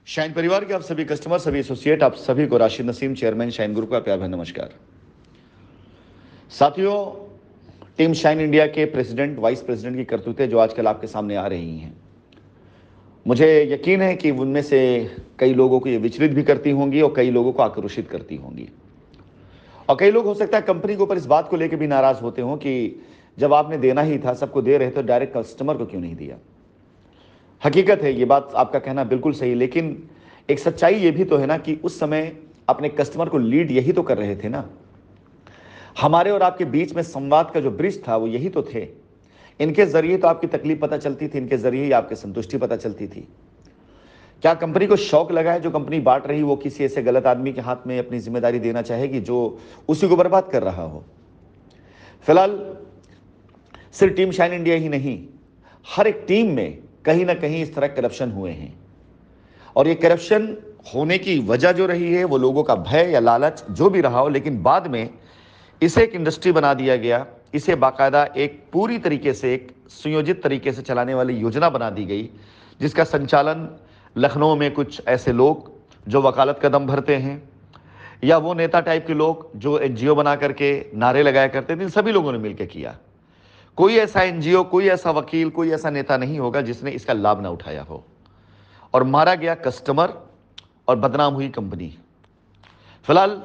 Shine परिवार के आप सभी कस्टमर, सभी एसोसिएट, आप सभी को Rashid Naseem, chairman shine group का प्यार भरा नमस्कार। साथियों, टीम शाइन इंडिया के प्रेसिडेंट, वाइस प्रेसिडेंट की करतूतें जो आजकल आपके सामने आ रही हैं, मुझे यकीन है कि उनमें से कई लोगों को ये विचलित भी करती होंगी और कई लोगों को आक्रोशित करती होंगी। और कई लोग हो सकता है कंपनी के ऊपर इस बात को लेकर भी नाराज होते हों कि जब आपने देना ही था, सबको दे रहे तो डायरेक्ट कस्टमर को क्यों नहीं दिया। हकीकत है, ये बात आपका कहना बिल्कुल सही, लेकिन एक सच्चाई ये भी तो है ना कि उस समय अपने कस्टमर को लीड यही तो कर रहे थे ना। हमारे और आपके बीच में संवाद का जो ब्रिज था वो यही तो थे। इनके जरिए तो आपकी तकलीफ पता चलती थी, इनके जरिए ही आपकी संतुष्टि पता चलती थी। क्या कंपनी को शौक लगा है जो कंपनी बांट रही वो किसी ऐसे गलत आदमी के हाथ में अपनी जिम्मेदारी देना चाहेगी जो उसी को बर्बाद कर रहा हो। फिलहाल सिर्फ टीम शाइन इंडिया ही नहीं, हर एक टीम में कहीं ना कहीं इस तरह करप्शन हुए हैं। और ये करप्शन होने की वजह जो रही है वो लोगों का भय या लालच जो भी रहा हो, लेकिन बाद में इसे एक इंडस्ट्री बना दिया गया। इसे बाकायदा एक पूरी तरीके से, एक सुयोजित तरीके से चलाने वाली योजना बना दी गई, जिसका संचालन लखनऊ में कुछ ऐसे लोग जो वकालत का दम भरते हैं, या वो नेता टाइप के लोग जो एनजीओ बना करके नारे लगाया करते थे, इन सभी लोगों ने मिलकर किया। कोई ऐसा एनजीओ, कोई ऐसा वकील, कोई ऐसा नेता नहीं होगा जिसने इसका लाभ ना उठाया हो। और मारा गया कस्टमर और बदनाम हुई कंपनी। फिलहाल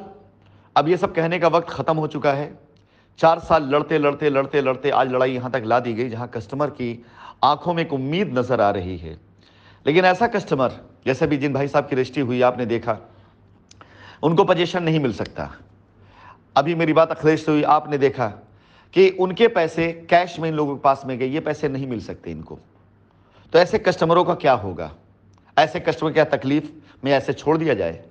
अब ये सब कहने का वक्त खत्म हो चुका है। 4 साल लड़ते लड़ते लड़ते लड़ते आज लड़ाई यहां तक ला दी गई जहां कस्टमर की आंखों में एक उम्मीद नजर आ रही है। लेकिन ऐसा कस्टमर, जैसे भी जिन भाई साहब की रजिस्ट्री हुई आपने देखा, उनको पोजीशन नहीं मिल सकता। अभी मेरी बात अखिलेश से हुई, आपने देखा कि उनके पैसे कैश में इन लोगों के पास में गए, ये पैसे नहीं मिल सकते इनको। तो ऐसे कस्टमरों का क्या होगा? ऐसे कस्टमर क्या तकलीफ में ऐसे छोड़ दिया जाए?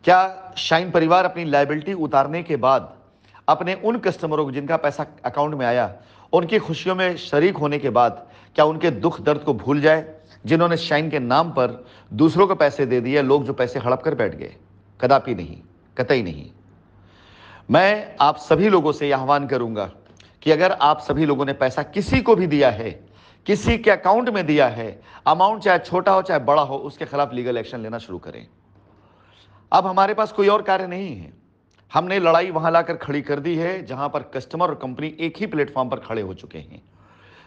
क्या शाइन परिवार अपनी लायबिलिटी उतारने के बाद अपने उन कस्टमरों को जिनका पैसा अकाउंट में आया, उनकी खुशियों में शरीक होने के बाद क्या उनके दुख दर्द को भूल जाए, जिन्होंने शाइन के नाम पर दूसरों को पैसे दे दिए, लोग जो पैसे हड़प कर बैठ गए? कदापि नहीं, कतई नहीं। मैं आप सभी लोगों से यह आह्वान करूंगा कि अगर आप सभी लोगों ने पैसा किसी को भी दिया है, किसी के अकाउंट में दिया है, अमाउंट चाहे छोटा हो चाहे बड़ा हो, उसके खिलाफ लीगल एक्शन लेना शुरू करें। अब हमारे पास कोई और कार्य नहीं है। हमने लड़ाई वहां लाकर खड़ी कर दी है जहां पर कस्टमर और कंपनी एक ही प्लेटफॉर्म पर खड़े हो चुके हैं,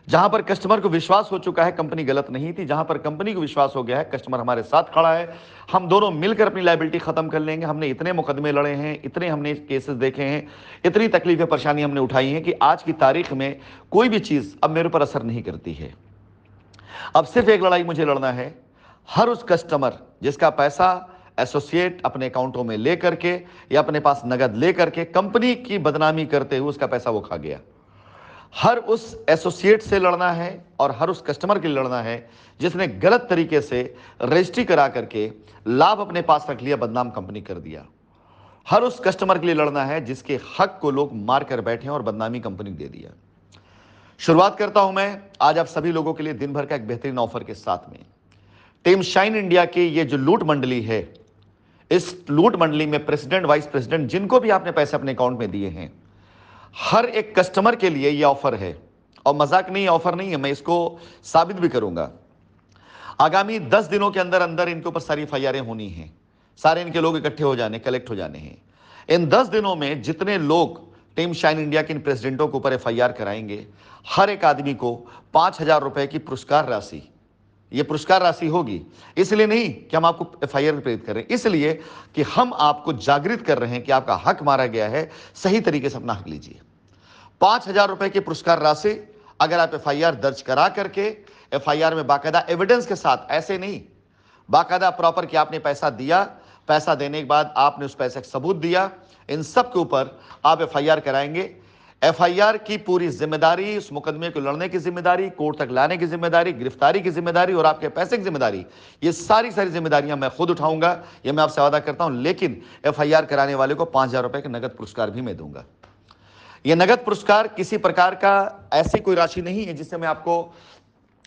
जहां पर कस्टमर को विश्वास हो चुका है कंपनी गलत नहीं थी, जहां पर कंपनी को विश्वास हो गया है कस्टमर हमारे साथ खड़ा है, हम दोनों मिलकर अपनी लायबिलिटी खत्म कर लेंगे। हमने इतने मुकदमे लड़े हैं, इतने हमने केसेस देखे हैं, इतनी तकलीफें परेशानी हमने उठाई हैं कि आज की तारीख में कोई भी चीज अब मेरे ऊपर असर नहीं करती है। अब सिर्फ एक लड़ाई मुझे लड़ना है, हर उस कस्टमर जिसका पैसा एसोसिएट अपने अकाउंटों में लेकर के या अपने पास नगद लेकर के कंपनी की बदनामी करते हुए उसका पैसा वो खा गया, हर उस एसोसिएट से लड़ना है और हर उस कस्टमर के लिए लड़ना है जिसने गलत तरीके से रजिस्ट्री करा करके लाभ अपने पास रख लिया, बदनाम कंपनी कर दिया। हर उस कस्टमर के लिए लड़ना है जिसके हक को लोग मार कर बैठे और बदनामी कंपनी दे दिया। शुरुआत करता हूं मैं आज आप सभी लोगों के लिए दिन भर का एक बेहतरीन ऑफर के साथ में। टीम शाइन इंडिया की ये जो लूट मंडली है, इस लूट मंडली में प्रेसिडेंट, वाइस प्रेसिडेंट, जिनको भी आपने पैसे अपने अकाउंट में दिए हैं, हर एक कस्टमर के लिए यह ऑफर है। और मजाक नहीं, ऑफर नहीं है, मैं इसको साबित भी करूंगा। आगामी 10 दिनों के अंदर अंदर इनके ऊपर सारी एफआईआरें होनी है, सारे इनके लोग इकट्ठे हो जाने, कलेक्ट हो जाने हैं। इन 10 दिनों में जितने लोग टीम शाइन इंडिया के इन प्रेसिडेंटों के ऊपर एफआईआर कराएंगे, हर एक आदमी को 5,000 रुपए की पुरस्कार राशि, ये पुरस्कार राशि होगी। इसलिए नहीं कि हम आपको एफआईआर प्रेरित कर रहे हैं, इसलिए कि हम आपको जागृत कर रहे हैं कि आपका हक मारा गया है, सही तरीके से अपना हक लीजिए। 5,000 रुपए की पुरस्कार राशि अगर आप एफआईआर दर्ज करा करके, एफआईआर में बाकायदा एविडेंस के साथ, ऐसे नहीं, बाकायदा प्रॉपर कि आपने पैसा दिया, पैसा देने के बाद आपने उस पैसे का सबूत दिया, इन सब के ऊपर आप एफआईआर कराएंगे। एफआईआर की पूरी जिम्मेदारी, उस मुकदमे को लड़ने की जिम्मेदारी, कोर्ट तक लाने की जिम्मेदारी, गिरफ्तारी की जिम्मेदारी और आपके पैसे की जिम्मेदारी, ये सारी जिम्मेदारियां मैं खुद उठाऊंगा, ये मैं आपसे वादा करता हूं। लेकिन एफआईआर कराने वाले को 5,000 रुपए का नगद पुरस्कार भी मैं दूंगा। यह नगद पुरस्कार किसी प्रकार का ऐसी कोई राशि नहीं है जिससे मैं आपको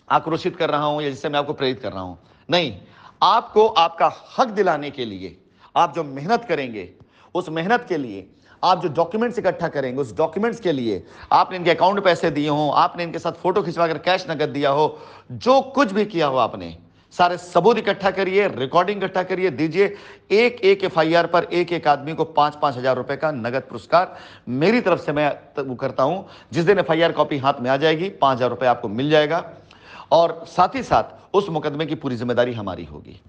आक्रोशित कर रहा हूं या जिससे मैं आपको प्रेरित कर रहा हूं। नहीं, आपको आपका हक दिलाने के लिए आप जो मेहनत करेंगे, उस मेहनत के लिए आप जो डॉक्यूमेंट्स इकट्ठा करेंगे, उस डॉक्यूमेंट्स के लिए आपने इनके अकाउंट पैसे दिए हो, आपने इनके साथ फोटो खिंचवा कर कैश नगद दिया हो, जो कुछ भी किया हो आपने, सारे सबूत इकट्ठा करिए, रिकॉर्डिंग इकट्ठा करिए, दीजिए। एक एक एफआईआर पर एक एक आदमी को 5-5 हजार रुपए का नगद पुरस्कार मेरी तरफ से मैं वो करता हूं। जिस दिन एफआईआर कॉपी हाथ में आ जाएगी, 5 हजार रुपए आपको मिल जाएगा और साथ ही साथ उस मुकदमे की पूरी जिम्मेदारी हमारी होगी।